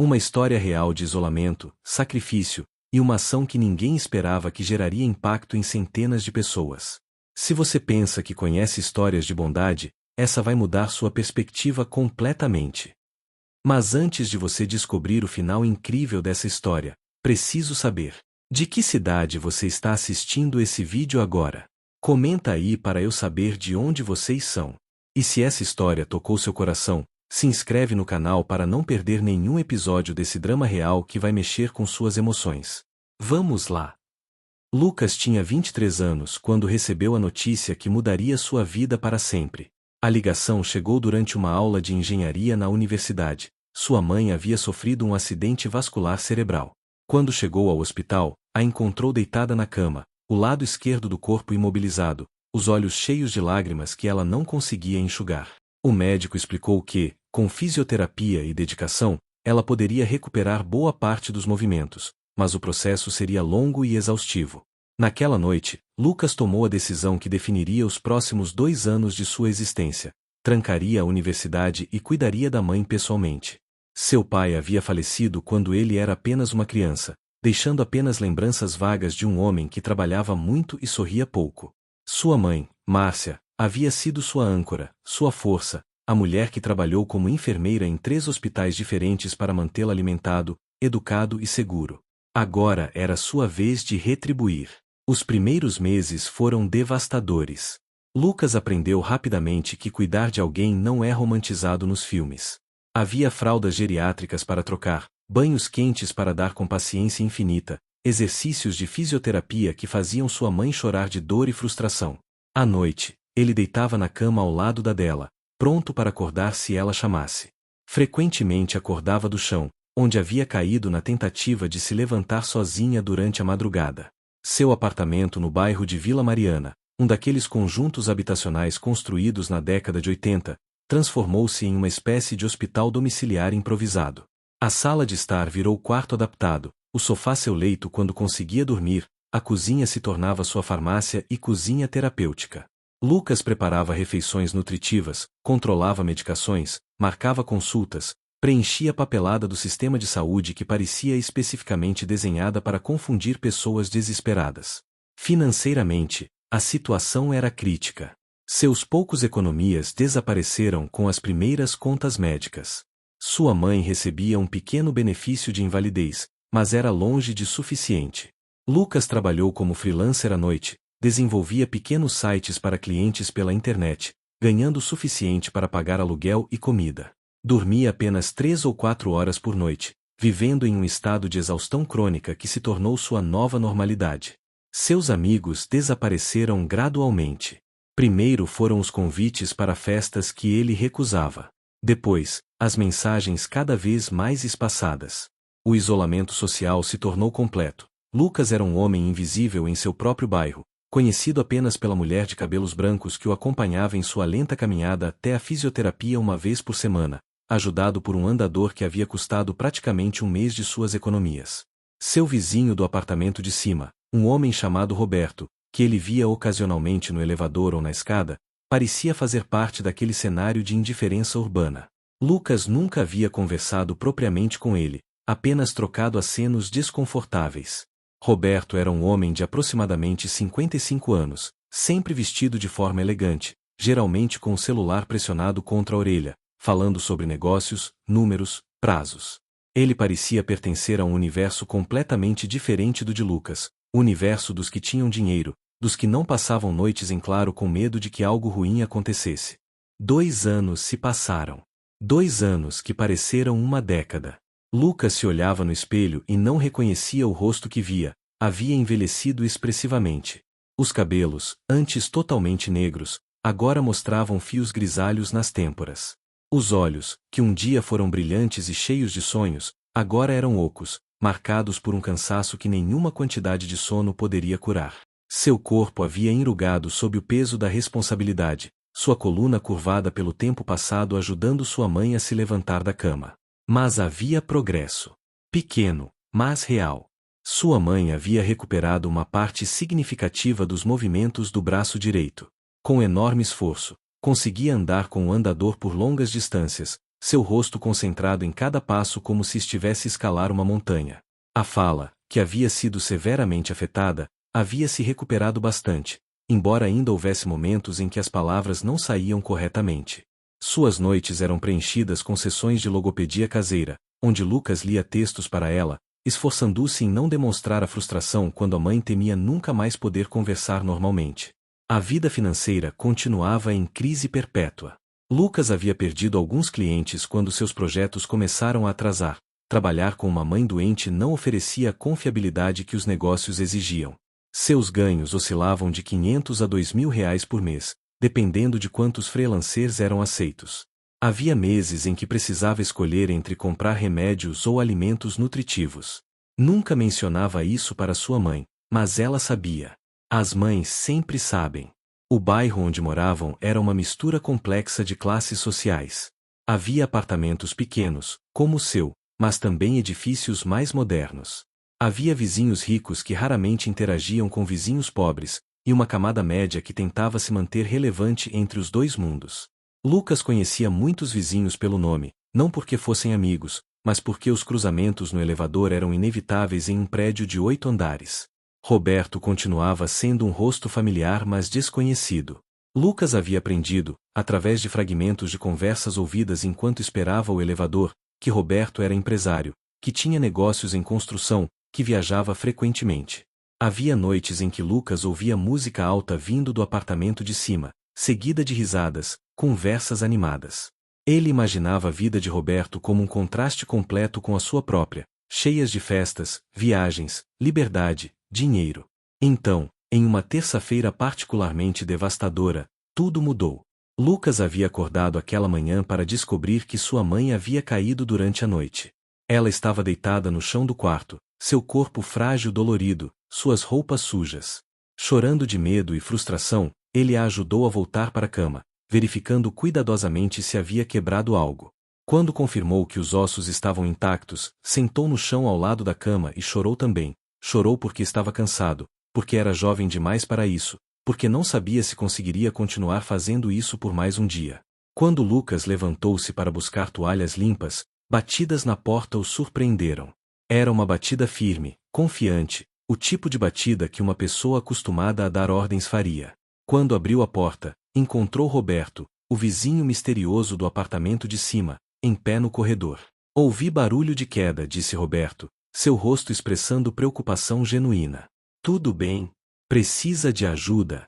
Uma história real de isolamento, sacrifício, e uma ação que ninguém esperava que geraria impacto em centenas de pessoas. Se você pensa que conhece histórias de bondade, essa vai mudar sua perspectiva completamente. Mas antes de você descobrir o final incrível dessa história, preciso saber: de que cidade você está assistindo esse vídeo agora? Comenta aí para eu saber de onde vocês são. E se essa história tocou seu coração, se inscreve no canal para não perder nenhum episódio desse drama real que vai mexer com suas emoções. Vamos lá! Lucas tinha 23 anos quando recebeu a notícia que mudaria sua vida para sempre. A ligação chegou durante uma aula de engenharia na universidade. Sua mãe havia sofrido um acidente vascular cerebral. Quando chegou ao hospital, a encontrou deitada na cama, o lado esquerdo do corpo imobilizado, os olhos cheios de lágrimas que ela não conseguia enxugar. O médico explicou que, com fisioterapia e dedicação, ela poderia recuperar boa parte dos movimentos, mas o processo seria longo e exaustivo. Naquela noite, Lucas tomou a decisão que definiria os próximos 2 anos de sua existência. Trancaria a universidade e cuidaria da mãe pessoalmente. Seu pai havia falecido quando ele era apenas uma criança, deixando apenas lembranças vagas de um homem que trabalhava muito e sorria pouco. Sua mãe, Márcia, havia sido sua âncora, sua força, a mulher que trabalhou como enfermeira em 3 hospitais diferentes para mantê-lo alimentado, educado e seguro. Agora era sua vez de retribuir. Os primeiros meses foram devastadores. Lucas aprendeu rapidamente que cuidar de alguém não é romantizado nos filmes. Havia fraldas geriátricas para trocar, banhos quentes para dar com paciência infinita, exercícios de fisioterapia que faziam sua mãe chorar de dor e frustração. À noite, ele deitava na cama ao lado da dela, pronto para acordar se ela chamasse. Frequentemente acordava do chão, onde havia caído na tentativa de se levantar sozinha durante a madrugada. Seu apartamento no bairro de Vila Mariana, um daqueles conjuntos habitacionais construídos na década de 80, transformou-se em uma espécie de hospital domiciliar improvisado. A sala de estar virou quarto adaptado, o sofá seu leito quando conseguia dormir, a cozinha se tornava sua farmácia e cozinha terapêutica. Lucas preparava refeições nutritivas, controlava medicações, marcava consultas, preenchia a papelada do sistema de saúde que parecia especificamente desenhada para confundir pessoas desesperadas. Financeiramente, a situação era crítica. Seus poucos economias desapareceram com as primeiras contas médicas. Sua mãe recebia um pequeno benefício de invalidez, mas era longe de suficiente. Lucas trabalhou como freelancer à noite, desenvolvia pequenos sites para clientes pela internet, ganhando o suficiente para pagar aluguel e comida. Dormia apenas 3 ou 4 horas por noite, vivendo em um estado de exaustão crônica que se tornou sua nova normalidade. Seus amigos desapareceram gradualmente. Primeiro foram os convites para festas que ele recusava. Depois, as mensagens cada vez mais espaçadas. O isolamento social se tornou completo. Lucas era um homem invisível em seu próprio bairro, conhecido apenas pela mulher de cabelos brancos que o acompanhava em sua lenta caminhada até a fisioterapia uma vez por semana, ajudado por um andador que havia custado praticamente um mês de suas economias. Seu vizinho do apartamento de cima, um homem chamado Roberto, que ele via ocasionalmente no elevador ou na escada, parecia fazer parte daquele cenário de indiferença urbana. Lucas nunca havia conversado propriamente com ele, apenas trocado acenos desconfortáveis. Roberto era um homem de aproximadamente 55 anos, sempre vestido de forma elegante, geralmente com o celular pressionado contra a orelha, falando sobre negócios, números, prazos. Ele parecia pertencer a um universo completamente diferente do de Lucas, o universo dos que tinham dinheiro, dos que não passavam noites em claro com medo de que algo ruim acontecesse. 2 anos se passaram. 2 anos que pareceram uma década. Lucas se olhava no espelho e não reconhecia o rosto que via, havia envelhecido expressivamente. Os cabelos, antes totalmente negros, agora mostravam fios grisalhos nas têmporas. Os olhos, que um dia foram brilhantes e cheios de sonhos, agora eram ocos, marcados por um cansaço que nenhuma quantidade de sono poderia curar. Seu corpo havia enrugado sob o peso da responsabilidade, sua coluna curvada pelo tempo passado ajudando sua mãe a se levantar da cama. Mas havia progresso. Pequeno, mas real. Sua mãe havia recuperado uma parte significativa dos movimentos do braço direito. Com enorme esforço, conseguia andar com o andador por longas distâncias, seu rosto concentrado em cada passo como se estivesse a escalar uma montanha. A fala, que havia sido severamente afetada, havia se recuperado bastante, embora ainda houvesse momentos em que as palavras não saíam corretamente. Suas noites eram preenchidas com sessões de logopedia caseira, onde Lucas lia textos para ela, esforçando-se em não demonstrar a frustração quando a mãe temia nunca mais poder conversar normalmente. A vida financeira continuava em crise perpétua. Lucas havia perdido alguns clientes quando seus projetos começaram a atrasar. Trabalhar com uma mãe doente não oferecia a confiabilidade que os negócios exigiam. Seus ganhos oscilavam de 500 a 2.000 reais por mês, dependendo de quantos freelancers eram aceitos. Havia meses em que precisava escolher entre comprar remédios ou alimentos nutritivos. Nunca mencionava isso para sua mãe, mas ela sabia. As mães sempre sabem. O bairro onde moravam era uma mistura complexa de classes sociais. Havia apartamentos pequenos, como o seu, mas também edifícios mais modernos. Havia vizinhos ricos que raramente interagiam com vizinhos pobres, e uma camada média que tentava se manter relevante entre os dois mundos. Lucas conhecia muitos vizinhos pelo nome, não porque fossem amigos, mas porque os cruzamentos no elevador eram inevitáveis em um prédio de 8 andares. Roberto continuava sendo um rosto familiar mas desconhecido. Lucas havia aprendido, através de fragmentos de conversas ouvidas enquanto esperava o elevador, que Roberto era empresário, que tinha negócios em construção, que viajava frequentemente. Havia noites em que Lucas ouvia música alta vindo do apartamento de cima, seguida de risadas, conversas animadas. Ele imaginava a vida de Roberto como um contraste completo com a sua própria, cheias de festas, viagens, liberdade, dinheiro. Então, em uma terça-feira particularmente devastadora, tudo mudou. Lucas havia acordado aquela manhã para descobrir que sua mãe havia caído durante a noite. Ela estava deitada no chão do quarto, seu corpo frágil e dolorido, suas roupas sujas. Chorando de medo e frustração, ele a ajudou a voltar para a cama, verificando cuidadosamente se havia quebrado algo. Quando confirmou que os ossos estavam intactos, sentou no chão ao lado da cama e chorou também. Chorou porque estava cansado, porque era jovem demais para isso, porque não sabia se conseguiria continuar fazendo isso por mais um dia. Quando Lucas levantou-se para buscar toalhas limpas, batidas na porta o surpreenderam. Era uma batida firme, confiante, o tipo de batida que uma pessoa acostumada a dar ordens faria. Quando abriu a porta, encontrou Roberto, o vizinho misterioso do apartamento de cima, em pé no corredor. Ouvi barulho de queda, disse Roberto, seu rosto expressando preocupação genuína. Tudo bem? Precisa de ajuda?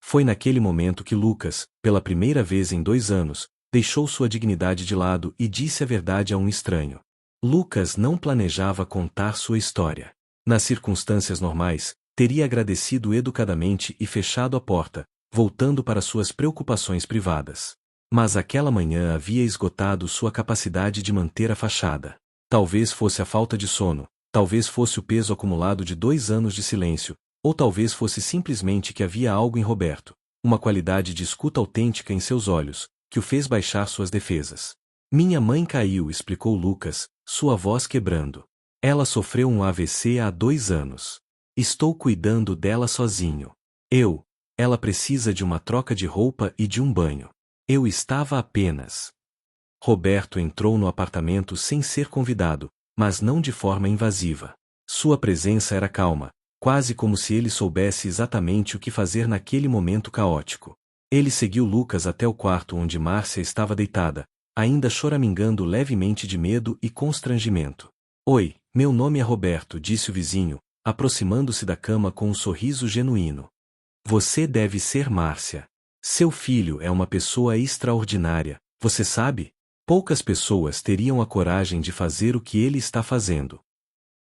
Foi naquele momento que Lucas, pela primeira vez em 2 anos, deixou sua dignidade de lado e disse a verdade a um estranho. Lucas não planejava contar sua história. Nas circunstâncias normais, teria agradecido educadamente e fechado a porta, voltando para suas preocupações privadas. Mas aquela manhã havia esgotado sua capacidade de manter a fachada. Talvez fosse a falta de sono, talvez fosse o peso acumulado de 2 anos de silêncio, ou talvez fosse simplesmente que havia algo em Roberto, uma qualidade de escuta autêntica em seus olhos, que o fez baixar suas defesas. Minha mãe caiu, explicou Lucas, sua voz quebrando. Ela sofreu um AVC há 2 anos. Estou cuidando dela sozinho. Ela precisa de uma troca de roupa e de um banho. Eu estava apenas. Roberto entrou no apartamento sem ser convidado, mas não de forma invasiva. Sua presença era calma, quase como se ele soubesse exatamente o que fazer naquele momento caótico. Ele seguiu Lucas até o quarto onde Márcia estava deitada, ainda choramingando levemente de medo e constrangimento. Oi, meu nome é Roberto, disse o vizinho, aproximando-se da cama com um sorriso genuíno. Você deve ser Márcia. Seu filho é uma pessoa extraordinária, você sabe? Poucas pessoas teriam a coragem de fazer o que ele está fazendo.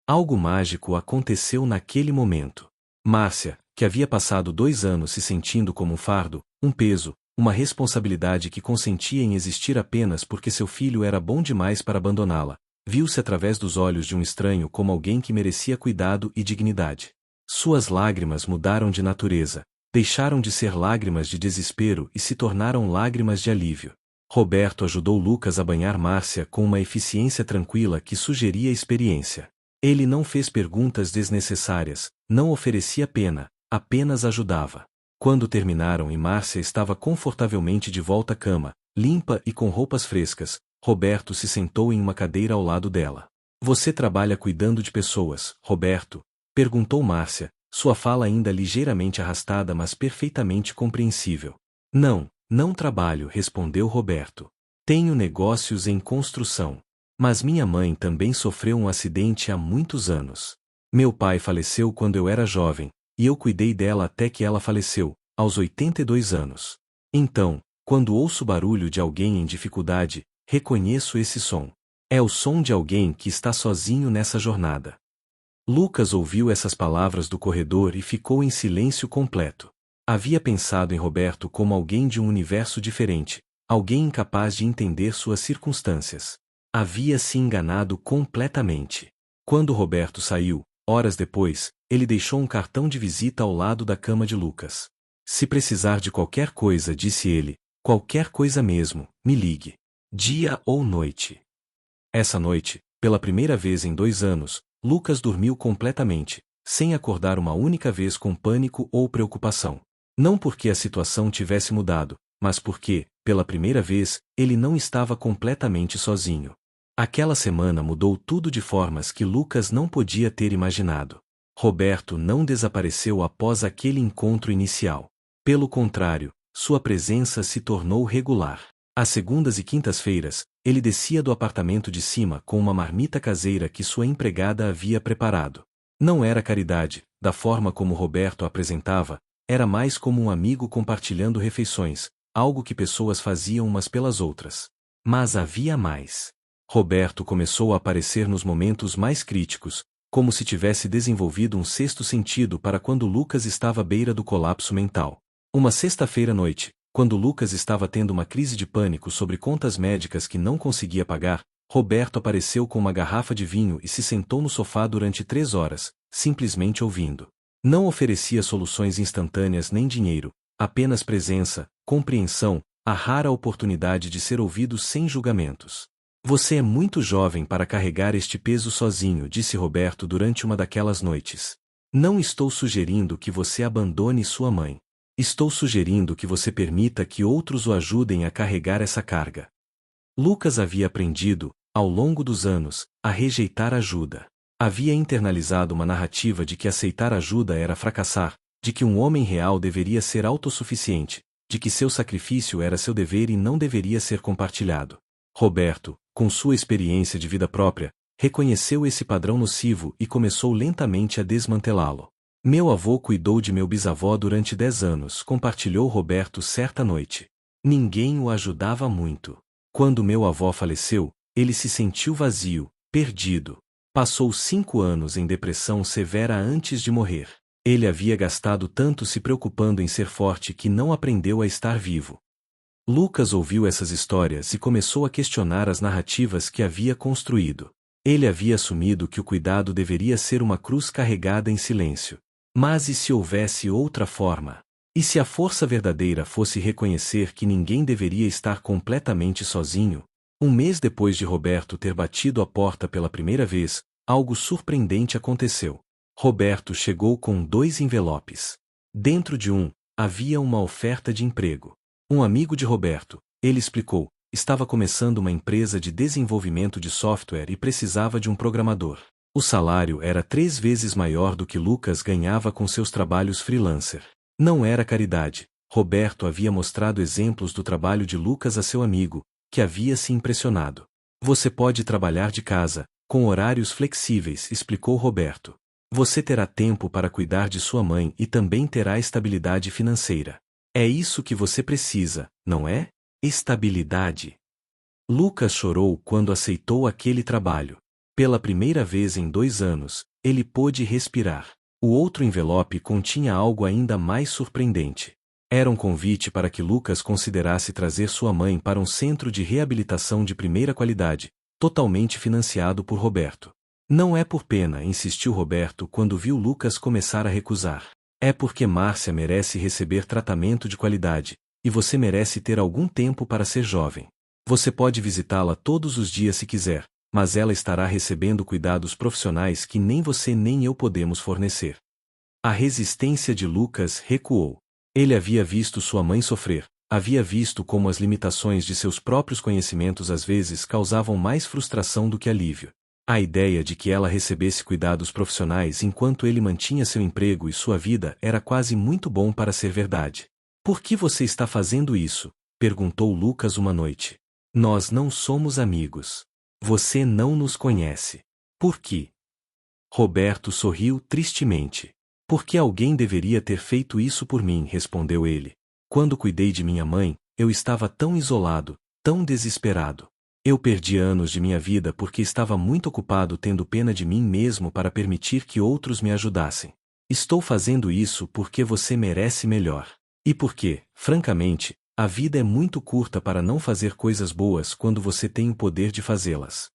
Algo mágico aconteceu naquele momento. Márcia, que havia passado 2 anos se sentindo como um fardo, um peso, uma responsabilidade que consentia em existir apenas porque seu filho era bom demais para abandoná-la, viu-se através dos olhos de um estranho como alguém que merecia cuidado e dignidade. Suas lágrimas mudaram de natureza, deixaram de ser lágrimas de desespero e se tornaram lágrimas de alívio. Roberto ajudou Lucas a banhar Márcia com uma eficiência tranquila que sugeria experiência. Ele não fez perguntas desnecessárias, não oferecia pena, apenas ajudava. Quando terminaram e Márcia estava confortavelmente de volta à cama, limpa e com roupas frescas, Roberto se sentou em uma cadeira ao lado dela. Você trabalha cuidando de pessoas, Roberto? Perguntou Márcia, sua fala ainda ligeiramente arrastada, mas perfeitamente compreensível. Não, não trabalho, respondeu Roberto. Tenho negócios em construção. Mas minha mãe também sofreu um acidente há muitos anos. Meu pai faleceu quando eu era jovem, e eu cuidei dela até que ela faleceu, aos 82 anos. Então, quando ouço barulho de alguém em dificuldade, reconheço esse som. É o som de alguém que está sozinho nessa jornada. Lucas ouviu essas palavras do corredor e ficou em silêncio completo. Havia pensado em Roberto como alguém de um universo diferente, alguém incapaz de entender suas circunstâncias. Havia se enganado completamente. Quando Roberto saiu, horas depois, ele deixou um cartão de visita ao lado da cama de Lucas. Se precisar de qualquer coisa, disse ele, qualquer coisa mesmo, me ligue. Dia ou noite. Essa noite, pela primeira vez em 2 anos, Lucas dormiu completamente, sem acordar uma única vez com pânico ou preocupação. Não porque a situação tivesse mudado, mas porque, pela primeira vez, ele não estava completamente sozinho. Aquela semana mudou tudo de formas que Lucas não podia ter imaginado. Roberto não desapareceu após aquele encontro inicial. Pelo contrário, sua presença se tornou regular. Às segundas e quintas-feiras, ele descia do apartamento de cima com uma marmita caseira que sua empregada havia preparado. Não era caridade, da forma como Roberto a apresentava, era mais como um amigo compartilhando refeições, algo que pessoas faziam umas pelas outras. Mas havia mais. Roberto começou a aparecer nos momentos mais críticos, como se tivesse desenvolvido um sexto sentido para quando Lucas estava à beira do colapso mental. Uma sexta-feira à noite, quando Lucas estava tendo uma crise de pânico sobre contas médicas que não conseguia pagar, Roberto apareceu com uma garrafa de vinho e se sentou no sofá durante 3 horas, simplesmente ouvindo. Não oferecia soluções instantâneas nem dinheiro, apenas presença, compreensão, a rara oportunidade de ser ouvido sem julgamentos. Você é muito jovem para carregar este peso sozinho, disse Roberto durante uma daquelas noites. Não estou sugerindo que você abandone sua mãe. Estou sugerindo que você permita que outros o ajudem a carregar essa carga. Lucas havia aprendido, ao longo dos anos, a rejeitar ajuda. Havia internalizado uma narrativa de que aceitar ajuda era fracassar, de que um homem real deveria ser autossuficiente, de que seu sacrifício era seu dever e não deveria ser compartilhado. Roberto, com sua experiência de vida própria, reconheceu esse padrão nocivo e começou lentamente a desmantelá-lo. Meu avô cuidou de meu bisavó durante 10 anos, compartilhou Roberto certa noite. Ninguém o ajudava muito. Quando meu avô faleceu, ele se sentiu vazio, perdido. Passou 5 anos em depressão severa antes de morrer. Ele havia gastado tanto se preocupando em ser forte que não aprendeu a estar vivo. Lucas ouviu essas histórias e começou a questionar as narrativas que havia construído. Ele havia assumido que o cuidado deveria ser uma cruz carregada em silêncio. Mas e se houvesse outra forma? E se a força verdadeira fosse reconhecer que ninguém deveria estar completamente sozinho? Um mês depois de Roberto ter batido a porta pela primeira vez, algo surpreendente aconteceu. Roberto chegou com 2 envelopes. Dentro de um, havia uma oferta de emprego. Um amigo de Roberto, ele explicou, estava começando uma empresa de desenvolvimento de software e precisava de um programador. O salário era 3 vezes maior do que Lucas ganhava com seus trabalhos freelancer. Não era caridade. Roberto havia mostrado exemplos do trabalho de Lucas a seu amigo, que havia se impressionado. Você pode trabalhar de casa, com horários flexíveis, explicou Roberto. Você terá tempo para cuidar de sua mãe e também terá estabilidade financeira. É isso que você precisa, não é? Estabilidade. Lucas chorou quando aceitou aquele trabalho. Pela primeira vez em 2 anos, ele pôde respirar. O outro envelope continha algo ainda mais surpreendente. Era um convite para que Lucas considerasse trazer sua mãe para um centro de reabilitação de primeira qualidade, totalmente financiado por Roberto. Não é por pena, insistiu Roberto quando viu Lucas começar a recusar. É porque Márcia merece receber tratamento de qualidade, e você merece ter algum tempo para ser jovem. Você pode visitá-la todos os dias se quiser, mas ela estará recebendo cuidados profissionais que nem você nem eu podemos fornecer. A resistência de Lucas recuou. Ele havia visto sua mãe sofrer, Havia visto como as limitações de seus próprios conhecimentos às vezes causavam mais frustração do que alívio. A ideia de que ela recebesse cuidados profissionais enquanto ele mantinha seu emprego e sua vida era quase muito bom para ser verdade. Por que você está fazendo isso? Perguntou Lucas uma noite. Nós não somos amigos. Você não nos conhece. Por quê? Roberto sorriu tristemente. Porque alguém deveria ter feito isso por mim, respondeu ele. Quando cuidei de minha mãe, eu estava tão isolado, tão desesperado. Eu perdi anos de minha vida porque estava muito ocupado tendo pena de mim mesmo para permitir que outros me ajudassem. Estou fazendo isso porque você merece melhor. E porque, francamente, a vida é muito curta para não fazer coisas boas quando você tem o poder de fazê-las.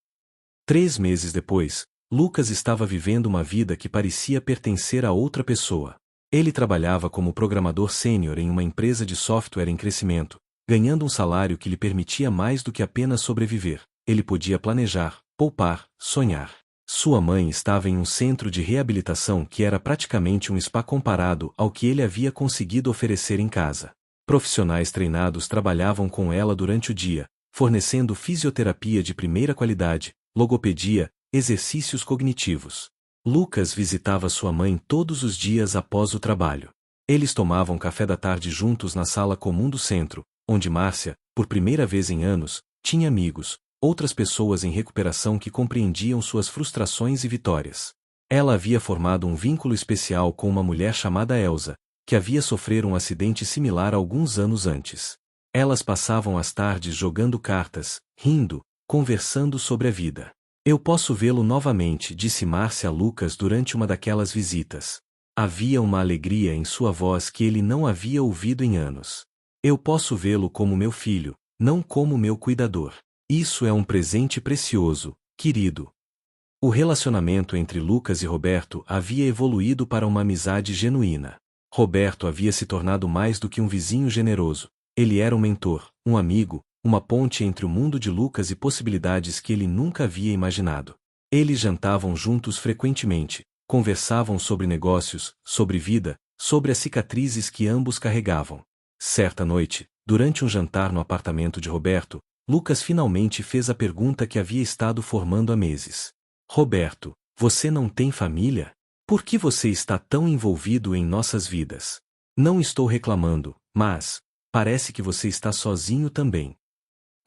3 meses depois, Lucas estava vivendo uma vida que parecia pertencer a outra pessoa. Ele trabalhava como programador sênior em uma empresa de software em crescimento, ganhando um salário que lhe permitia mais do que apenas sobreviver. Ele podia planejar, poupar, sonhar. Sua mãe estava em um centro de reabilitação que era praticamente um spa comparado ao que ele havia conseguido oferecer em casa. Profissionais treinados trabalhavam com ela durante o dia, fornecendo fisioterapia de primeira qualidade, logopedia, exercícios cognitivos. Lucas visitava sua mãe todos os dias após o trabalho. Eles tomavam café da tarde juntos na sala comum do centro, onde Márcia, por primeira vez em anos, tinha amigos, outras pessoas em recuperação que compreendiam suas frustrações e vitórias. Ela havia formado um vínculo especial com uma mulher chamada Elsa, que havia sofrido um acidente similar alguns anos antes. Elas passavam as tardes jogando cartas, rindo, conversando sobre a vida. Eu posso vê-lo novamente, disse Márcia a Lucas durante uma daquelas visitas. Havia uma alegria em sua voz que ele não havia ouvido em anos. Eu posso vê-lo como meu filho, não como meu cuidador. Isso é um presente precioso, querido. O relacionamento entre Lucas e Roberto havia evoluído para uma amizade genuína. Roberto havia se tornado mais do que um vizinho generoso. Ele era um mentor, um amigo, uma ponte entre o mundo de Lucas e possibilidades que ele nunca havia imaginado. Eles jantavam juntos frequentemente, conversavam sobre negócios, sobre vida, sobre as cicatrizes que ambos carregavam. Certa noite, durante um jantar no apartamento de Roberto, Lucas finalmente fez a pergunta que havia estado formando há meses. Roberto, você não tem família? Por que você está tão envolvido em nossas vidas? Não estou reclamando, mas parece que você está sozinho também.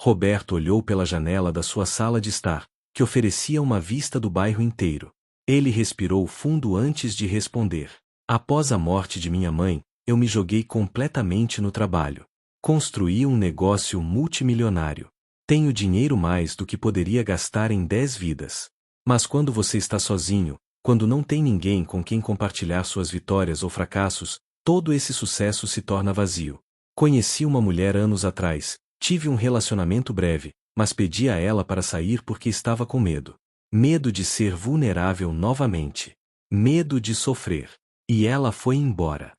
Roberto olhou pela janela da sua sala de estar, que oferecia uma vista do bairro inteiro. Ele respirou fundo antes de responder. Após a morte de minha mãe, eu me joguei completamente no trabalho. Construí um negócio multimilionário. Tenho dinheiro mais do que poderia gastar em 10 vidas. Mas quando você está sozinho, quando não tem ninguém com quem compartilhar suas vitórias ou fracassos, todo esse sucesso se torna vazio. Conheci uma mulher anos atrás, tive um relacionamento breve, mas pedi a ela para sair porque estava com medo. Medo de ser vulnerável novamente. Medo de sofrer. E ela foi embora.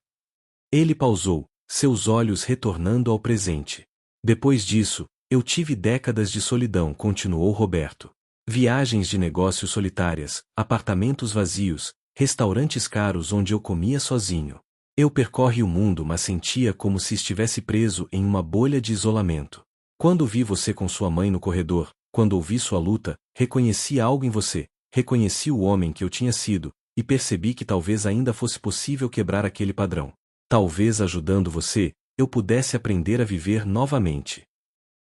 Ele pausou, seus olhos retornando ao presente. Depois disso, eu tive décadas de solidão, continuou Roberto. Viagens de negócios solitárias, apartamentos vazios, restaurantes caros onde eu comia sozinho. Eu percorri o mundo, mas sentia como se estivesse preso em uma bolha de isolamento. Quando vi você com sua mãe no corredor, quando ouvi sua luta, reconheci algo em você, reconheci o homem que eu tinha sido, e percebi que talvez ainda fosse possível quebrar aquele padrão. Talvez ajudando você, eu pudesse aprender a viver novamente.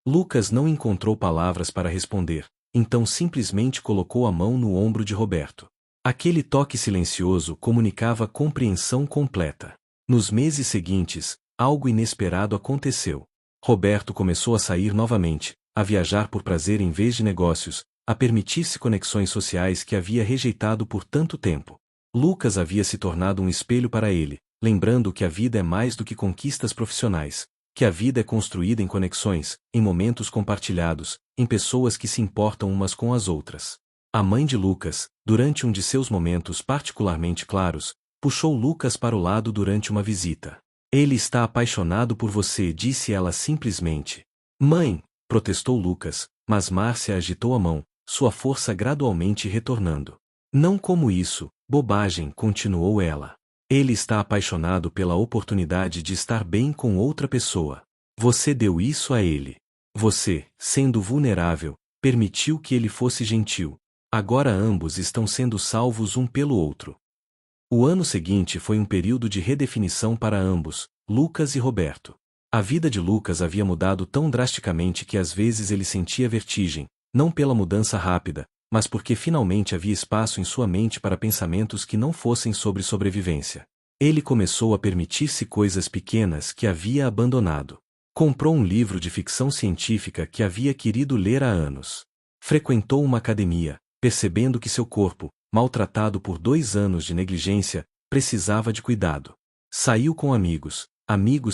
Lucas não encontrou palavras para responder, então simplesmente colocou a mão no ombro de Roberto. Aquele toque silencioso comunicava compreensão completa. Nos meses seguintes, algo inesperado aconteceu. Roberto começou a sair novamente, a viajar por prazer em vez de negócios, a permitir-se conexões sociais que havia rejeitado por tanto tempo. Lucas havia se tornado um espelho para ele, lembrando que a vida é mais do que conquistas profissionais, que a vida é construída em conexões, em momentos compartilhados, em pessoas que se importam umas com as outras. A mãe de Lucas, durante um de seus momentos particularmente claros, puxou Lucas para o lado durante uma visita. Ele está apaixonado por você, disse ela simplesmente. Mãe, protestou Lucas, mas Márcia agitou a mão, sua força gradualmente retornando. Não como isso, bobagem, continuou ela. Ele está apaixonado pela oportunidade de estar bem com outra pessoa. Você deu isso a ele. Você, sendo vulnerável, permitiu que ele fosse gentil. Agora ambos estão sendo salvos um pelo outro. O ano seguinte foi um período de redefinição para ambos, Lucas e Roberto. A vida de Lucas havia mudado tão drasticamente que às vezes ele sentia vertigem, não pela mudança rápida, mas porque finalmente havia espaço em sua mente para pensamentos que não fossem sobre sobrevivência. Ele começou a permitir-se coisas pequenas que havia abandonado. Comprou um livro de ficção científica que havia querido ler há anos. Frequentou uma academia, percebendo que seu corpo, maltratado por 2 anos de negligência, precisava de cuidado. Saiu com amigos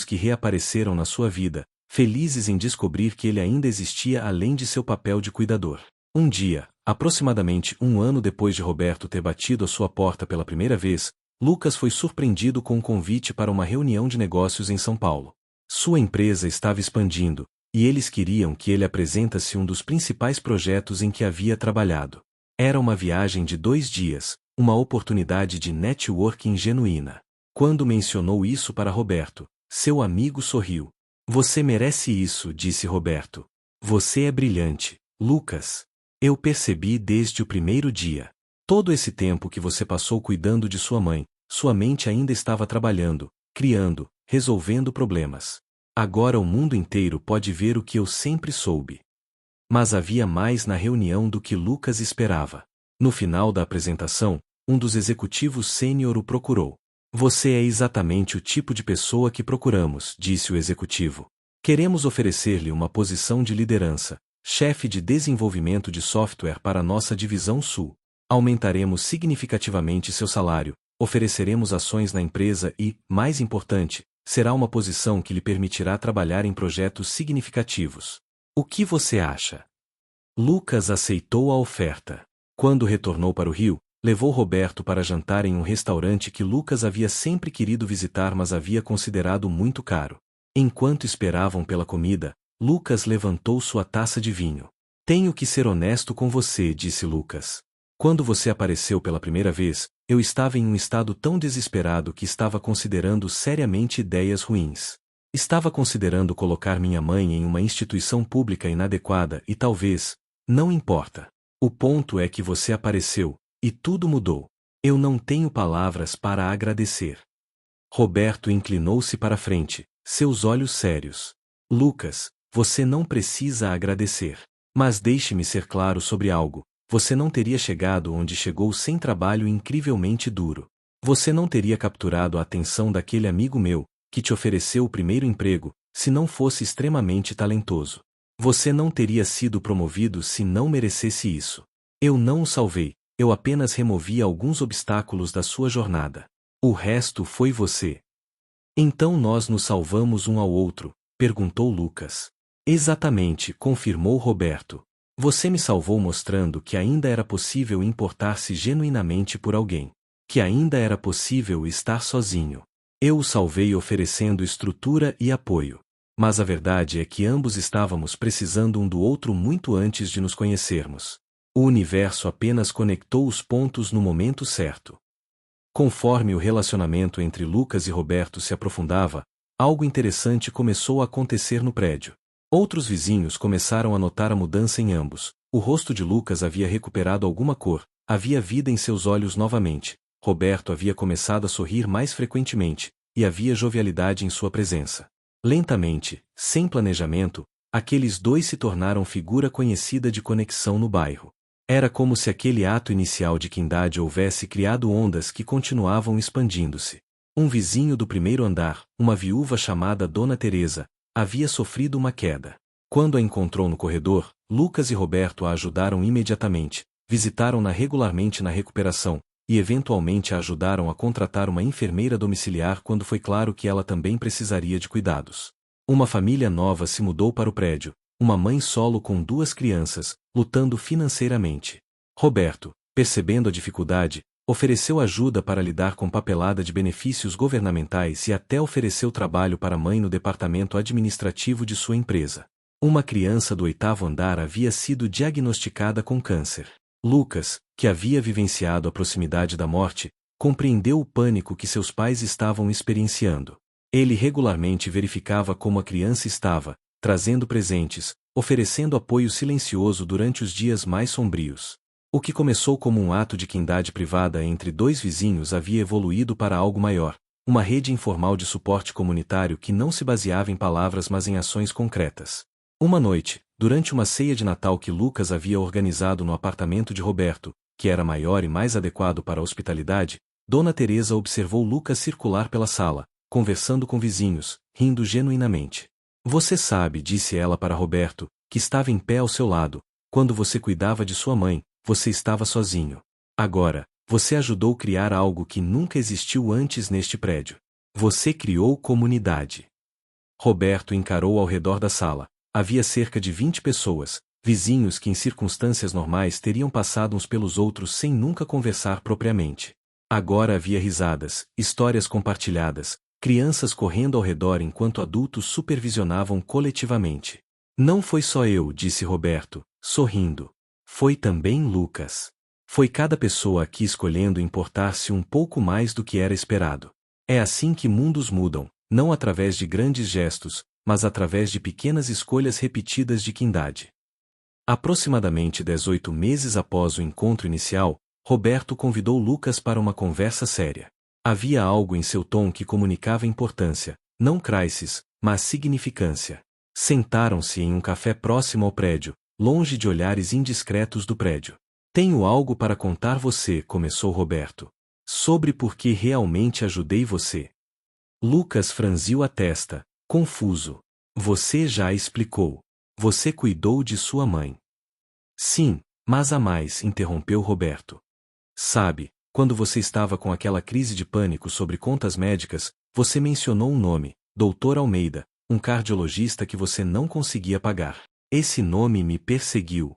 que reapareceram na sua vida, felizes em descobrir que ele ainda existia além de seu papel de cuidador. Um dia, aproximadamente 1 ano depois de Roberto ter batido à sua porta pela primeira vez, Lucas foi surpreendido com um convite para uma reunião de negócios em São Paulo. Sua empresa estava expandindo, e eles queriam que ele apresentasse um dos principais projetos em que havia trabalhado. Era uma viagem de 2 dias, uma oportunidade de networking genuína. Quando mencionou isso para Roberto, seu amigo sorriu. Você merece isso, disse Roberto. Você é brilhante, Lucas. Eu percebi desde o primeiro dia. Todo esse tempo que você passou cuidando de sua mãe, sua mente ainda estava trabalhando, criando, resolvendo problemas. Agora o mundo inteiro pode ver o que eu sempre soube. Mas havia mais na reunião do que Lucas esperava. No final da apresentação, um dos executivos sênior o procurou. Você é exatamente o tipo de pessoa que procuramos, disse o executivo. Queremos oferecer-lhe uma posição de liderança, chefe de desenvolvimento de software para nossa divisão sul. Aumentaremos significativamente seu salário, ofereceremos ações na empresa e, mais importante, será uma posição que lhe permitirá trabalhar em projetos significativos. O que você acha? Lucas aceitou a oferta. Quando retornou para o Rio, levou Roberto para jantar em um restaurante que Lucas havia sempre querido visitar, mas havia considerado muito caro. Enquanto esperavam pela comida, Lucas levantou sua taça de vinho. Tenho que ser honesto com você, disse Lucas. Quando você apareceu pela primeira vez, eu estava em um estado tão desesperado que estava considerando seriamente ideias ruins. Estava considerando colocar minha mãe em uma instituição pública inadequada e talvez, não importa. O ponto é que você apareceu, e tudo mudou. Eu não tenho palavras para agradecer. Roberto inclinou-se para frente, seus olhos sérios. Lucas, você não precisa agradecer. Mas deixe-me ser claro sobre algo. Você não teria chegado onde chegou sem trabalho incrivelmente duro. Você não teria capturado a atenção daquele amigo meu, que te ofereceu o primeiro emprego, se não fosse extremamente talentoso. Você não teria sido promovido se não merecesse isso. Eu não o salvei, eu apenas removi alguns obstáculos da sua jornada. O resto foi você. Então nós nos salvamos um ao outro, perguntou Lucas. Exatamente, confirmou Roberto. Você me salvou mostrando que ainda era possível importar-se genuinamente por alguém. Que ainda era possível estar sozinho. Eu o salvei oferecendo estrutura e apoio. Mas a verdade é que ambos estávamos precisando um do outro muito antes de nos conhecermos. O universo apenas conectou os pontos no momento certo. Conforme o relacionamento entre Lucas e Roberto se aprofundava, algo interessante começou a acontecer no prédio. Outros vizinhos começaram a notar a mudança em ambos. O rosto de Lucas havia recuperado alguma cor, havia vida em seus olhos novamente. Roberto havia começado a sorrir mais frequentemente, e havia jovialidade em sua presença. Lentamente, sem planejamento, aqueles dois se tornaram figura conhecida de conexão no bairro. Era como se aquele ato inicial de quindade houvesse criado ondas que continuavam expandindo-se. Um vizinho do primeiro andar, uma viúva chamada Dona Teresa, havia sofrido uma queda. Quando a encontrou no corredor, Lucas e Roberto a ajudaram imediatamente, visitaram-na regularmente na recuperação, e eventualmente a ajudaram a contratar uma enfermeira domiciliar quando foi claro que ela também precisaria de cuidados. Uma família nova se mudou para o prédio, uma mãe solo com 2 crianças, lutando financeiramente. Roberto, percebendo a dificuldade, ofereceu ajuda para lidar com papelada de benefícios governamentais e até ofereceu trabalho para a mãe no departamento administrativo de sua empresa. Uma criança do 8º andar havia sido diagnosticada com câncer. Lucas, que havia vivenciado a proximidade da morte, compreendeu o pânico que seus pais estavam experienciando. Ele regularmente verificava como a criança estava, trazendo presentes, oferecendo apoio silencioso durante os dias mais sombrios. O que começou como um ato de quindade privada entre dois vizinhos havia evoluído para algo maior, uma rede informal de suporte comunitário que não se baseava em palavras mas em ações concretas. Uma noite, durante uma ceia de Natal que Lucas havia organizado no apartamento de Roberto, que era maior e mais adequado para a hospitalidade, Dona Teresa observou Lucas circular pela sala, conversando com vizinhos, rindo genuinamente. Você sabe, disse ela para Roberto, que estava em pé ao seu lado, quando você cuidava de sua mãe, você estava sozinho. Agora, você ajudou a criar algo que nunca existiu antes neste prédio. Você criou comunidade. Roberto encarou ao redor da sala. Havia cerca de 20 pessoas, vizinhos que em circunstâncias normais teriam passado uns pelos outros sem nunca conversar propriamente. Agora havia risadas, histórias compartilhadas, crianças correndo ao redor enquanto adultos supervisionavam coletivamente. Não foi só eu, disse Roberto, sorrindo. Foi também Lucas. Foi cada pessoa aqui escolhendo importar-se um pouco mais do que era esperado. É assim que mundos mudam, não através de grandes gestos, mas através de pequenas escolhas repetidas de quindade. Aproximadamente 18 meses após o encontro inicial, Roberto convidou Lucas para uma conversa séria. Havia algo em seu tom que comunicava importância, não crises, mas significância. Sentaram-se em um café próximo ao prédio, longe de olhares indiscretos do prédio. Tenho algo para contar você, começou Roberto. Sobre por que realmente ajudei você. Lucas franziu a testa, confuso. Você já explicou. Você cuidou de sua mãe. Sim, mas há mais, interrompeu Roberto. Sabe, quando você estava com aquela crise de pânico sobre contas médicas, você mencionou um nome, Dr. Almeida, um cardiologista que você não conseguia pagar. Esse nome me perseguiu.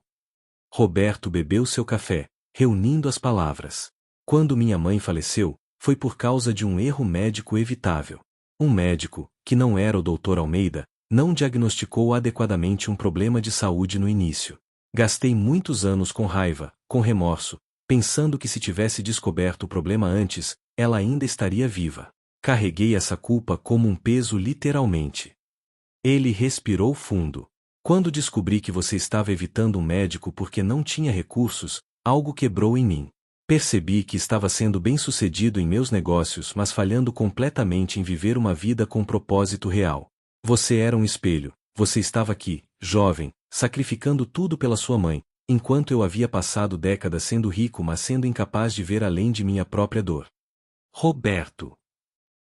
Roberto bebeu seu café, reunindo as palavras. Quando minha mãe faleceu, foi por causa de um erro médico evitável. Um médico, que não era o Dr. Almeida, não diagnosticou adequadamente um problema de saúde no início. Gastei muitos anos com raiva, com remorso, pensando que se tivesse descoberto o problema antes, ela ainda estaria viva. Carreguei essa culpa como um peso literalmente. Ele respirou fundo. Quando descobri que você estava evitando um médico porque não tinha recursos, algo quebrou em mim. Percebi que estava sendo bem-sucedido em meus negócios, mas falhando completamente em viver uma vida com propósito real. Você era um espelho, você estava aqui, jovem, sacrificando tudo pela sua mãe, enquanto eu havia passado décadas sendo rico mas sendo incapaz de ver além de minha própria dor. Roberto.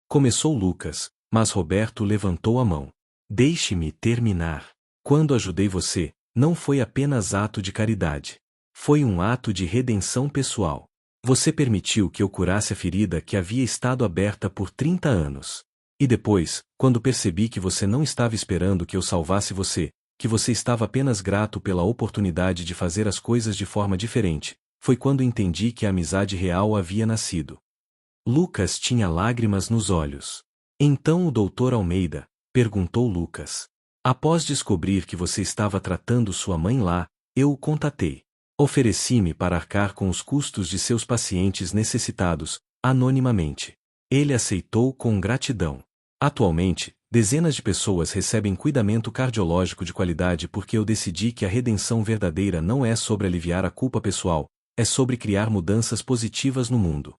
Começou Lucas, mas Roberto levantou a mão. Deixe-me terminar. Quando ajudei você, não foi apenas ato de caridade. Foi um ato de redenção pessoal. Você permitiu que eu curasse a ferida que havia estado aberta por 30 anos. E depois, quando percebi que você não estava esperando que eu salvasse você, que você estava apenas grato pela oportunidade de fazer as coisas de forma diferente, foi quando entendi que a amizade real havia nascido. Lucas tinha lágrimas nos olhos. Então o Dr. Almeida, perguntou Lucas. Após descobrir que você estava tratando sua mãe lá, eu o contatei. Ofereci-me para arcar com os custos de seus pacientes necessitados, anonimamente. Ele aceitou com gratidão. Atualmente, dezenas de pessoas recebem cuidamento cardiológico de qualidade porque eu decidi que a redenção verdadeira não é sobre aliviar a culpa pessoal, é sobre criar mudanças positivas no mundo.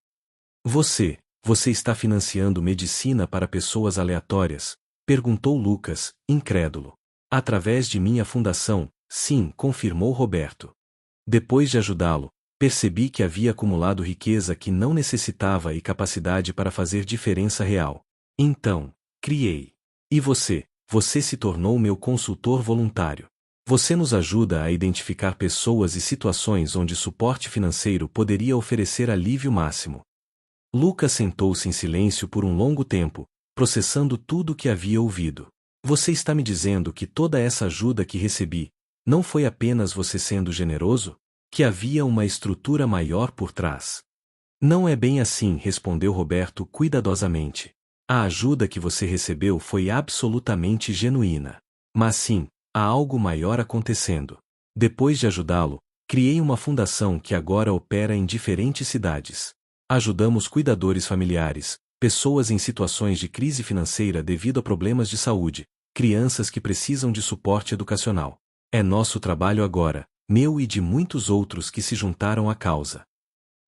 Você está financiando medicina para pessoas aleatórias? Perguntou Lucas, incrédulo. Através de minha fundação, sim, confirmou Roberto. Depois de ajudá-lo, percebi que havia acumulado riqueza que não necessitava e capacidade para fazer diferença real. Então, criei. E você se tornou meu consultor voluntário. Você nos ajuda a identificar pessoas e situações onde suporte financeiro poderia oferecer alívio máximo. Lucas sentou-se em silêncio por um longo tempo, processando tudo o que havia ouvido. Você está me dizendo que toda essa ajuda que recebi, não foi apenas você sendo generoso? Que havia uma estrutura maior por trás? Não é bem assim, respondeu Roberto cuidadosamente. A ajuda que você recebeu foi absolutamente genuína. Mas sim, há algo maior acontecendo. Depois de ajudá-lo, criei uma fundação que agora opera em diferentes cidades. Ajudamos cuidadores familiares, pessoas em situações de crise financeira devido a problemas de saúde, crianças que precisam de suporte educacional. É nosso trabalho agora, meu e de muitos outros que se juntaram à causa.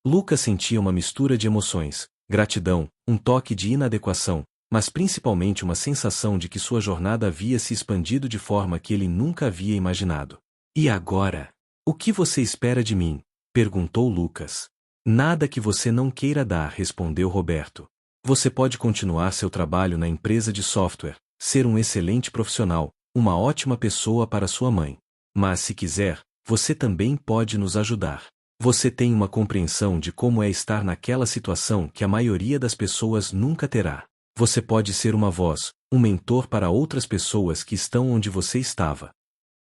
Lucas sentia uma mistura de emoções, gratidão, um toque de inadequação, mas principalmente uma sensação de que sua jornada havia se expandido de forma que ele nunca havia imaginado. E agora? O que você espera de mim? Perguntou Lucas. Nada que você não queira dar, respondeu Roberto. Você pode continuar seu trabalho na empresa de software, ser um excelente profissional, uma ótima pessoa para sua mãe. Mas se quiser, você também pode nos ajudar. Você tem uma compreensão de como é estar naquela situação que a maioria das pessoas nunca terá. Você pode ser uma voz, um mentor para outras pessoas que estão onde você estava.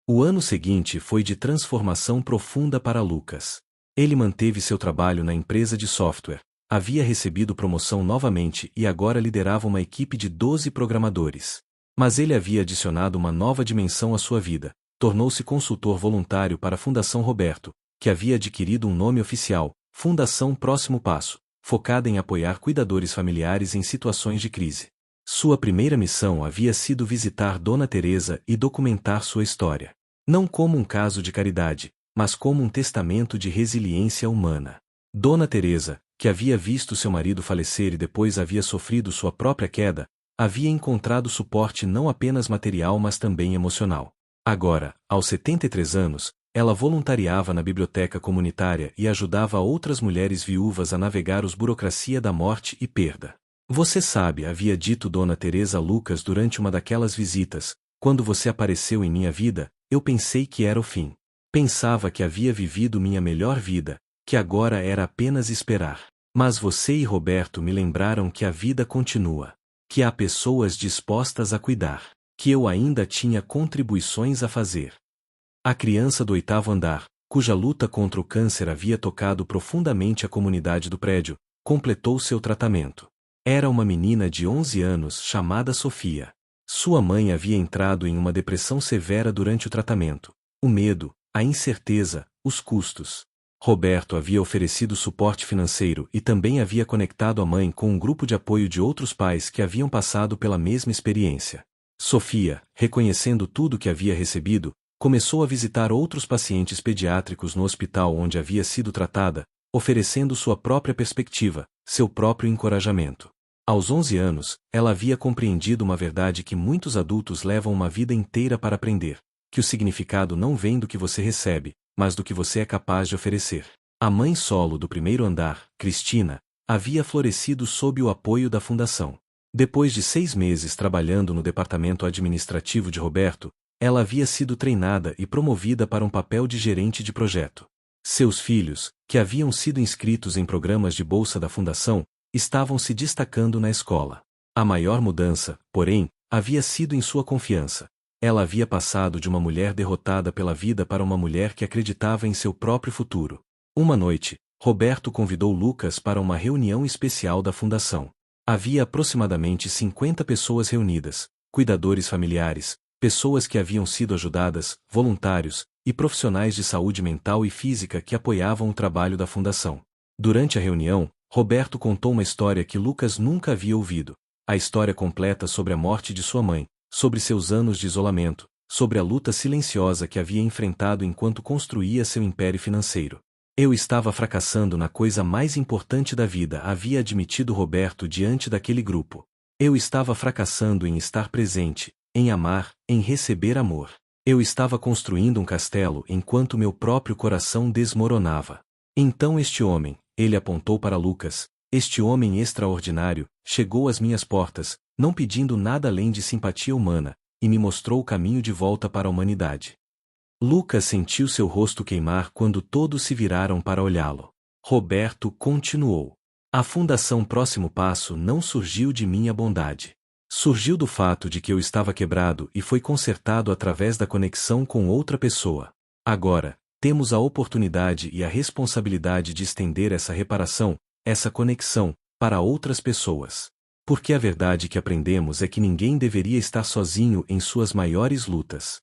O ano seguinte foi de transformação profunda para Lucas. Ele manteve seu trabalho na empresa de software, havia recebido promoção novamente e agora liderava uma equipe de 12 programadores. Mas ele havia adicionado uma nova dimensão à sua vida, tornou-se consultor voluntário para a Fundação Roberto, que havia adquirido um nome oficial, Fundação Próximo Passo, focada em apoiar cuidadores familiares em situações de crise. Sua primeira missão havia sido visitar Dona Teresa e documentar sua história. Não como um caso de caridade, mas como um testamento de resiliência humana. Dona Teresa, que havia visto seu marido falecer e depois havia sofrido sua própria queda, havia encontrado suporte não apenas material mas também emocional. Agora, aos 73 anos, ela voluntariava na biblioteca comunitária e ajudava outras mulheres viúvas a navegar os burocracia da morte e perda. Você sabe, havia dito Dona Teresa a Lucas durante uma daquelas visitas, quando você apareceu em minha vida, eu pensei que era o fim. Pensava que havia vivido minha melhor vida, que agora era apenas esperar. Mas você e Roberto me lembraram que a vida continua, que há pessoas dispostas a cuidar, que eu ainda tinha contribuições a fazer. A criança do 8º andar, cuja luta contra o câncer havia tocado profundamente a comunidade do prédio, completou seu tratamento. Era uma menina de 11 anos chamada Sofia. Sua mãe havia entrado em uma depressão severa durante o tratamento. O medo, a incerteza, os custos. Roberto havia oferecido suporte financeiro e também havia conectado a mãe com um grupo de apoio de outros pais que haviam passado pela mesma experiência. Sofia, reconhecendo tudo que havia recebido, começou a visitar outros pacientes pediátricos no hospital onde havia sido tratada, oferecendo sua própria perspectiva, seu próprio encorajamento. Aos 11 anos, ela havia compreendido uma verdade que muitos adultos levam uma vida inteira para aprender, que o significado não vem do que você recebe, mas do que você é capaz de oferecer. A mãe solo do 1º andar, Cristina, havia florescido sob o apoio da fundação. Depois de 6 meses trabalhando no departamento administrativo de Roberto, ela havia sido treinada e promovida para um papel de gerente de projeto. Seus filhos, que haviam sido inscritos em programas de bolsa da fundação, estavam se destacando na escola. A maior mudança, porém, havia sido em sua confiança. Ela havia passado de uma mulher derrotada pela vida para uma mulher que acreditava em seu próprio futuro. Uma noite, Roberto convidou Lucas para uma reunião especial da fundação. Havia aproximadamente 50 pessoas reunidas, cuidadores familiares, pessoas que haviam sido ajudadas, voluntários, e profissionais de saúde mental e física que apoiavam o trabalho da fundação. Durante a reunião, Roberto contou uma história que Lucas nunca havia ouvido. A história completa sobre a morte de sua mãe, sobre seus anos de isolamento, sobre a luta silenciosa que havia enfrentado enquanto construía seu império financeiro. Eu estava fracassando na coisa mais importante da vida, havia admitido Roberto diante daquele grupo. Eu estava fracassando em estar presente, em amar, em receber amor. Eu estava construindo um castelo enquanto meu próprio coração desmoronava. Então este homem, ele apontou para Lucas, este homem extraordinário, chegou às minhas portas, não pedindo nada além de simpatia humana, e me mostrou o caminho de volta para a humanidade. Lucas sentiu seu rosto queimar quando todos se viraram para olhá-lo. Roberto continuou. A Fundação Próximo Passo não surgiu de minha bondade. Surgiu do fato de que eu estava quebrado e foi consertado através da conexão com outra pessoa. Agora, temos a oportunidade e a responsabilidade de estender essa reparação, essa conexão, para outras pessoas. Porque a verdade que aprendemos é que ninguém deveria estar sozinho em suas maiores lutas.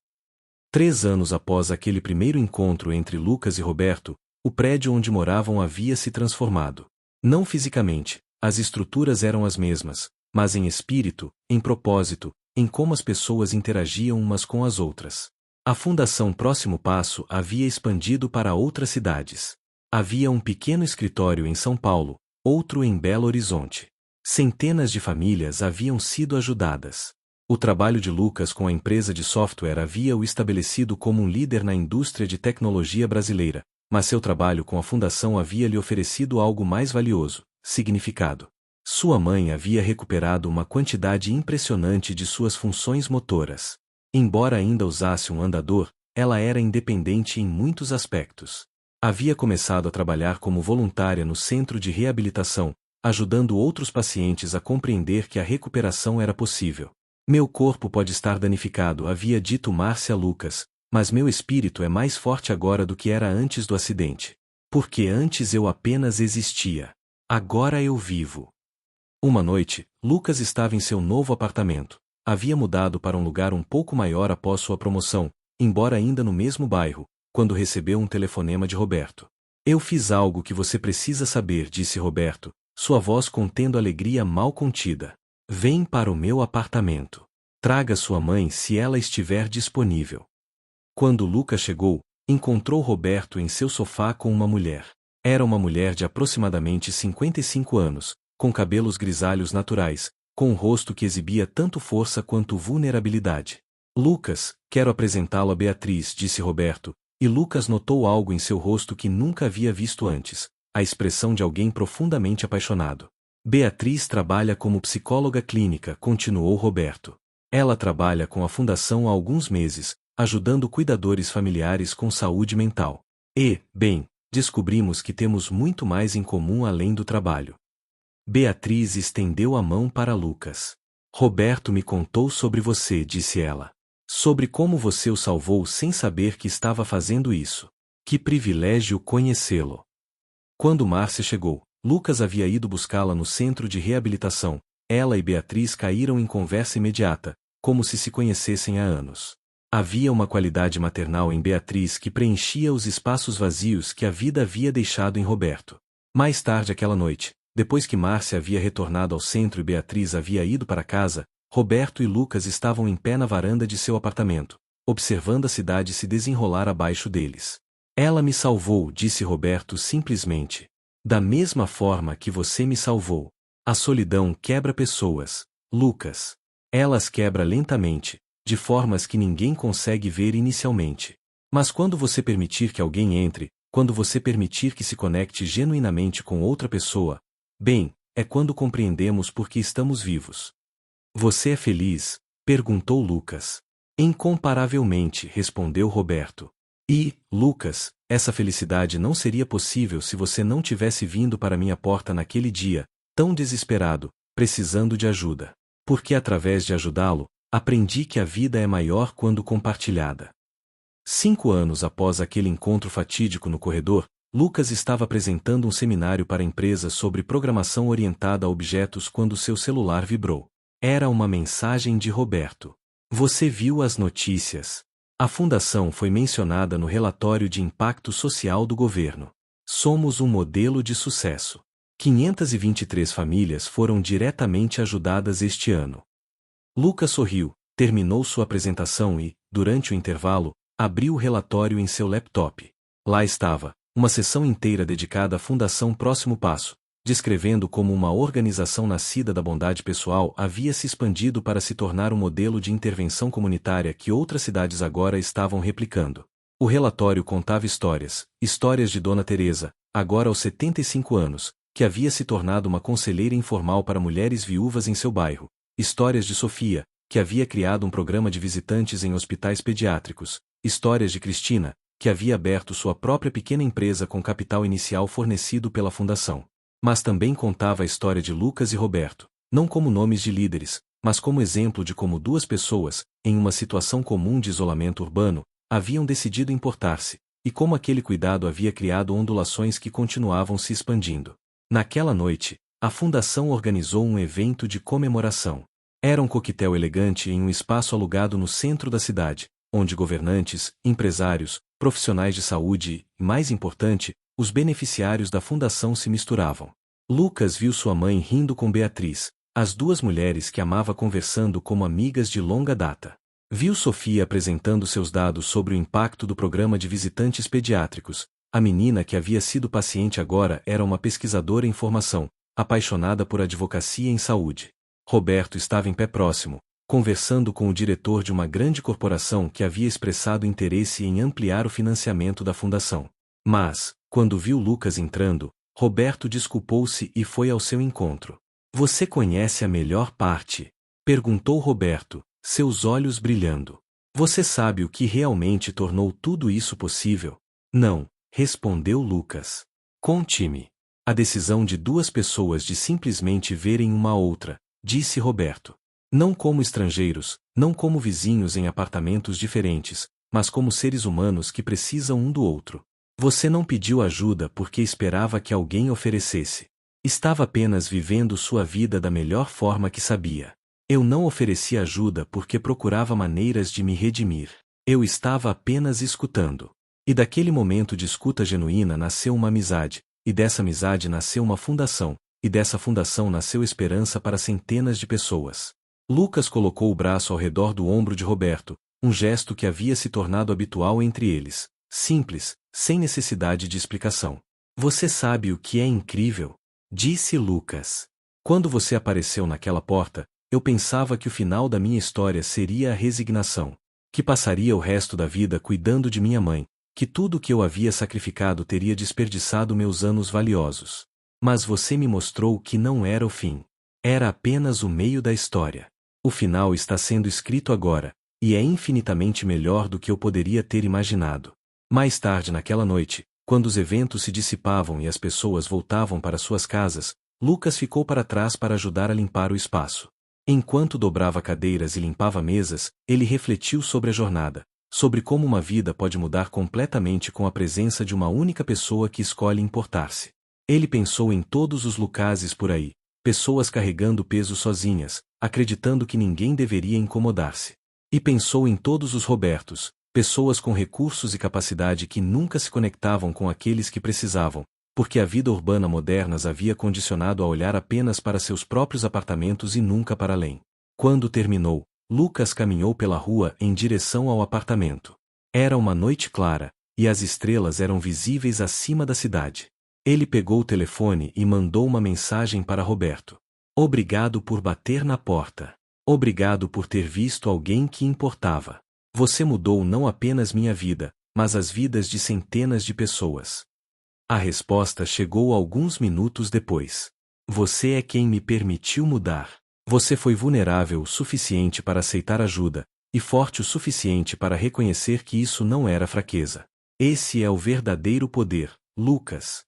3 anos após aquele primeiro encontro entre Lucas e Roberto, o prédio onde moravam havia se transformado. Não fisicamente, as estruturas eram as mesmas, mas em espírito, em propósito, em como as pessoas interagiam umas com as outras. A Fundação Próximo Passo havia expandido para outras cidades. Havia um pequeno escritório em São Paulo, outro em Belo Horizonte. Centenas de famílias haviam sido ajudadas. O trabalho de Lucas com a empresa de software havia o estabelecido como um líder na indústria de tecnologia brasileira, mas seu trabalho com a fundação havia lhe oferecido algo mais valioso: significado. Sua mãe havia recuperado uma quantidade impressionante de suas funções motoras. Embora ainda usasse um andador, ela era independente em muitos aspectos. Havia começado a trabalhar como voluntária no centro de reabilitação, ajudando outros pacientes a compreender que a recuperação era possível. Meu corpo pode estar danificado, havia dito Márcia Lucas, mas meu espírito é mais forte agora do que era antes do acidente. Porque antes eu apenas existia. Agora eu vivo. Uma noite, Lucas estava em seu novo apartamento. Havia mudado para um lugar um pouco maior após sua promoção, embora ainda no mesmo bairro, quando recebeu um telefonema de Roberto. Eu fiz algo que você precisa saber, disse Roberto, sua voz contendo alegria mal contida. Vem para o meu apartamento. Traga sua mãe se ela estiver disponível. Quando Lucas chegou, encontrou Roberto em seu sofá com uma mulher. Era uma mulher de aproximadamente 55 anos, com cabelos grisalhos naturais, com um rosto que exibia tanto força quanto vulnerabilidade. Lucas, quero apresentá-lo a Beatriz, disse Roberto, e Lucas notou algo em seu rosto que nunca havia visto antes, a expressão de alguém profundamente apaixonado. Beatriz trabalha como psicóloga clínica, continuou Roberto. Ela trabalha com a fundação há alguns meses, ajudando cuidadores familiares com saúde mental. E, bem, descobrimos que temos muito mais em comum além do trabalho. Beatriz estendeu a mão para Lucas. Roberto me contou sobre você, disse ela. Sobre como você o salvou sem saber que estava fazendo isso. Que privilégio conhecê-lo. Quando Márcia chegou, Lucas havia ido buscá-la no centro de reabilitação. Ela e Beatriz caíram em conversa imediata, como se conhecessem há anos. Havia uma qualidade maternal em Beatriz que preenchia os espaços vazios que a vida havia deixado em Roberto. Mais tarde aquela noite, depois que Márcia havia retornado ao centro e Beatriz havia ido para casa, Roberto e Lucas estavam em pé na varanda de seu apartamento, observando a cidade se desenrolar abaixo deles. Ela me salvou, disse Roberto simplesmente. Da mesma forma que você me salvou. A solidão quebra pessoas, Lucas. Elas quebra lentamente, de formas que ninguém consegue ver inicialmente. Mas quando você permitir que alguém entre, quando você permitir que se conecte genuinamente com outra pessoa, bem, é quando compreendemos por que estamos vivos. Você é feliz? Perguntou Lucas. Incomparavelmente, respondeu Roberto. E, Lucas, essa felicidade não seria possível se você não tivesse vindo para minha porta naquele dia, tão desesperado, precisando de ajuda. Porque através de ajudá-lo, aprendi que a vida é maior quando compartilhada. 5 anos após aquele encontro fatídico no corredor, Lucas estava apresentando um seminário para empresas sobre programação orientada a objetos quando seu celular vibrou. Era uma mensagem de Roberto. Você viu as notícias? A fundação foi mencionada no relatório de impacto social do governo. Somos um modelo de sucesso. 523 famílias foram diretamente ajudadas este ano. Lucas sorriu, terminou sua apresentação e, durante o intervalo, abriu o relatório em seu laptop. Lá estava, uma seção inteira dedicada à Fundação Próximo Passo, descrevendo como uma organização nascida da bondade pessoal havia se expandido para se tornar um modelo de intervenção comunitária que outras cidades agora estavam replicando. O relatório contava histórias de Dona Teresa, agora aos 75 anos, que havia se tornado uma conselheira informal para mulheres viúvas em seu bairro, histórias de Sofia, que havia criado um programa de visitantes em hospitais pediátricos, histórias de Cristina, que havia aberto sua própria pequena empresa com capital inicial fornecido pela fundação. Mas também contava a história de Lucas e Roberto, não como nomes de líderes, mas como exemplo de como duas pessoas, em uma situação comum de isolamento urbano, haviam decidido importar-se, e como aquele cuidado havia criado ondulações que continuavam se expandindo. Naquela noite, a fundação organizou um evento de comemoração. Era um coquetel elegante em um espaço alugado no centro da cidade, onde governantes, empresários, profissionais de saúde e, mais importante, os beneficiários da fundação se misturavam. Lucas viu sua mãe rindo com Beatriz, as duas mulheres que amava conversando como amigas de longa data. Viu Sofia apresentando seus dados sobre o impacto do programa de visitantes pediátricos. A menina que havia sido paciente agora era uma pesquisadora em formação, apaixonada por advocacia em saúde. Roberto estava em pé próximo, conversando com o diretor de uma grande corporação que havia expressado interesse em ampliar o financiamento da fundação. Mas, quando viu Lucas entrando, Roberto desculpou-se e foi ao seu encontro. Você conhece a melhor parte? Perguntou Roberto, seus olhos brilhando. Você sabe o que realmente tornou tudo isso possível? Não, respondeu Lucas. Conte-me. A decisão de duas pessoas de simplesmente verem uma outra, disse Roberto. Não como estrangeiros, não como vizinhos em apartamentos diferentes, mas como seres humanos que precisam um do outro. Você não pediu ajuda porque esperava que alguém oferecesse. Estava apenas vivendo sua vida da melhor forma que sabia. Eu não ofereci ajuda porque procurava maneiras de me redimir. Eu estava apenas escutando. E daquele momento de escuta genuína nasceu uma amizade, e dessa amizade nasceu uma fundação, e dessa fundação nasceu esperança para centenas de pessoas. Lucas colocou o braço ao redor do ombro de Roberto, um gesto que havia se tornado habitual entre eles, simples, sem necessidade de explicação. Você sabe o que é incrível? Disse Lucas. Quando você apareceu naquela porta, eu pensava que o final da minha história seria a resignação, que passaria o resto da vida cuidando de minha mãe, que tudo que eu havia sacrificado teria desperdiçado meus anos valiosos. Mas você me mostrou que não era o fim. Era apenas o meio da história. O final está sendo escrito agora, e é infinitamente melhor do que eu poderia ter imaginado. Mais tarde naquela noite, quando os eventos se dissipavam e as pessoas voltavam para suas casas, Lucas ficou para trás para ajudar a limpar o espaço. Enquanto dobrava cadeiras e limpava mesas, ele refletiu sobre a jornada, sobre como uma vida pode mudar completamente com a presença de uma única pessoa que escolhe importar-se. Ele pensou em todos os Lucases por aí, pessoas carregando peso sozinhas, acreditando que ninguém deveria incomodar-se. E pensou em todos os Robertos, pessoas com recursos e capacidade que nunca se conectavam com aqueles que precisavam, porque a vida urbana moderna as havia condicionado a olhar apenas para seus próprios apartamentos e nunca para além. Quando terminou, Lucas caminhou pela rua em direção ao apartamento. Era uma noite clara, e as estrelas eram visíveis acima da cidade. Ele pegou o telefone e mandou uma mensagem para Roberto. Obrigado por bater na porta. Obrigado por ter visto alguém que importava. Você mudou não apenas minha vida, mas as vidas de centenas de pessoas. A resposta chegou alguns minutos depois. Você é quem me permitiu mudar. Você foi vulnerável o suficiente para aceitar ajuda, e forte o suficiente para reconhecer que isso não era fraqueza. Esse é o verdadeiro poder, Lucas.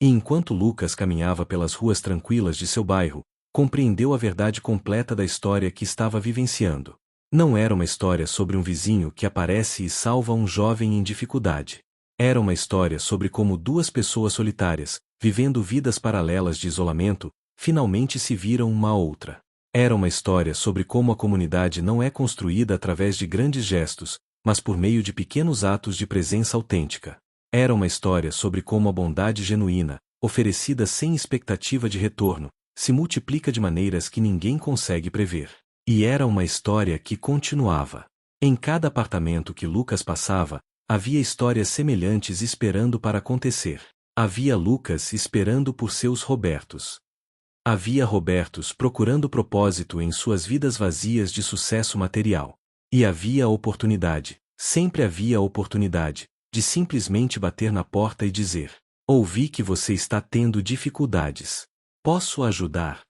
E enquanto Lucas caminhava pelas ruas tranquilas de seu bairro, compreendeu a verdade completa da história que estava vivenciando. Não era uma história sobre um vizinho que aparece e salva um jovem em dificuldade. Era uma história sobre como duas pessoas solitárias, vivendo vidas paralelas de isolamento, finalmente se viram uma a outra. Era uma história sobre como a comunidade não é construída através de grandes gestos, mas por meio de pequenos atos de presença autêntica. Era uma história sobre como a bondade genuína, oferecida sem expectativa de retorno, se multiplica de maneiras que ninguém consegue prever. E era uma história que continuava. Em cada apartamento que Lucas passava, havia histórias semelhantes esperando para acontecer. Havia Lucas esperando por seus Robertos. Havia Robertos procurando propósito em suas vidas vazias de sucesso material. E havia a oportunidade, sempre havia a oportunidade, de simplesmente bater na porta e dizer: ouvi que você está tendo dificuldades. Posso ajudar?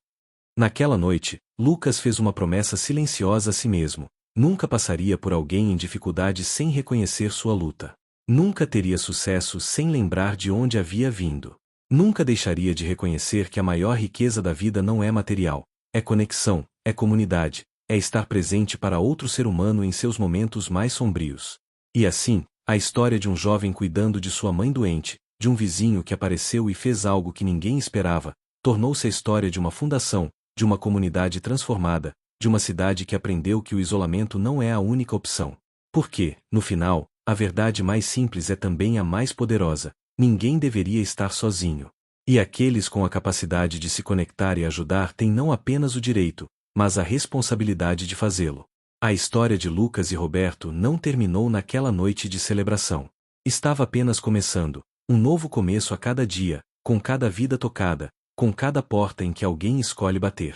Naquela noite, Lucas fez uma promessa silenciosa a si mesmo. Nunca passaria por alguém em dificuldade sem reconhecer sua luta. Nunca teria sucesso sem lembrar de onde havia vindo. Nunca deixaria de reconhecer que a maior riqueza da vida não é material, é conexão, é comunidade, é estar presente para outro ser humano em seus momentos mais sombrios. E assim, a história de um jovem cuidando de sua mãe doente, de um vizinho que apareceu e fez algo que ninguém esperava, tornou-se a história de uma fundação, de uma comunidade transformada, de uma cidade que aprendeu que o isolamento não é a única opção. Porque, no final, a verdade mais simples é também a mais poderosa: ninguém deveria estar sozinho. E aqueles com a capacidade de se conectar e ajudar têm não apenas o direito, mas a responsabilidade de fazê-lo. A história de Lucas e Roberto não terminou naquela noite de celebração. Estava apenas começando, um novo começo a cada dia, com cada vida tocada, com cada porta em que alguém escolhe bater.